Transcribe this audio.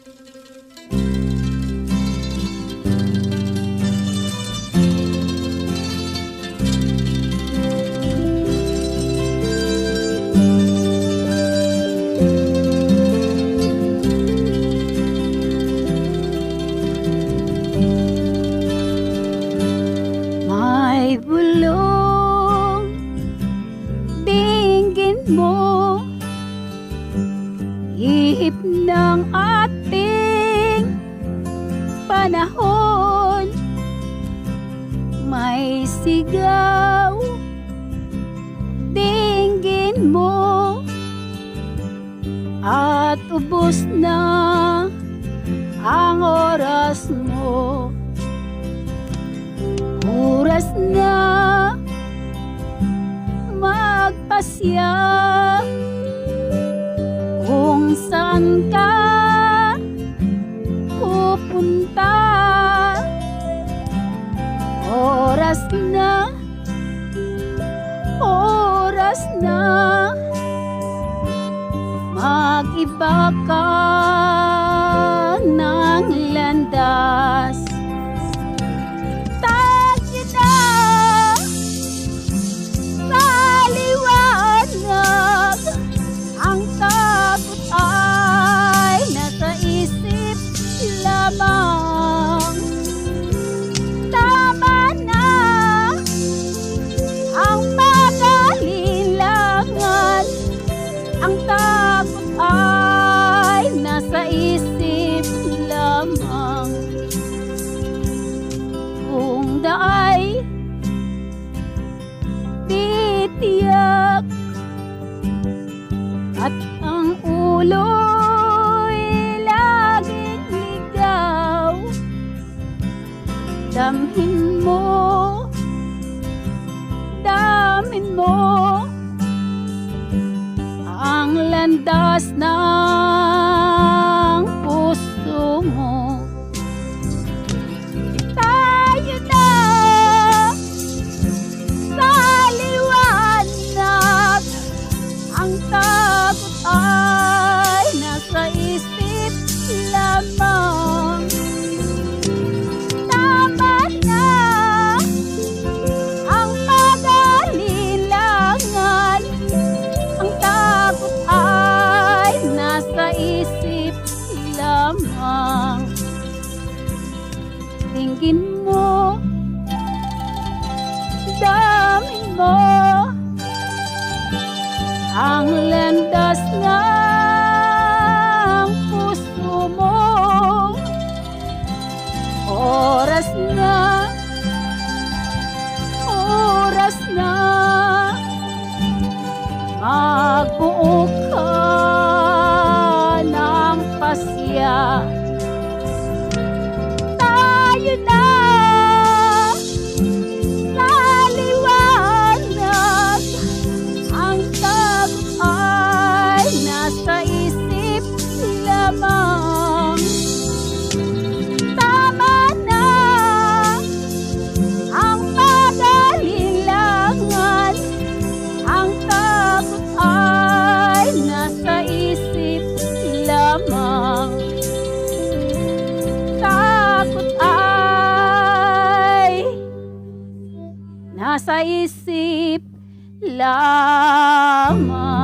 May bulong dinggin mo, ihip ng ating panahon. May sigaw dinggin mo, at ubos na ang oras mo. Oras na magpasya kung saan ka pupunta. Oras na mag-iba ka ng landas. Tama na ang pag-alilangan, ang takot ay nasa isip lamang. Kung daay titiyak at ang ulo'y laging ligaw, damhin mo ang landas ng puso mo. Tayo na sa liwanag, ang takot ay nasa isip lamang. Tama na ang pag-alilangan, ang takot ay nasa isip lamang. Tingin mo, damin mo ang landas ng puso mo. Oras na magbuo ka ng pasya. Tayo na sa liwanag, ang takot ay nasa isip lamang. Tama na ang pag-alilangan, ang takot ay nasa isip lamang. Takot ay nasa isip lamang.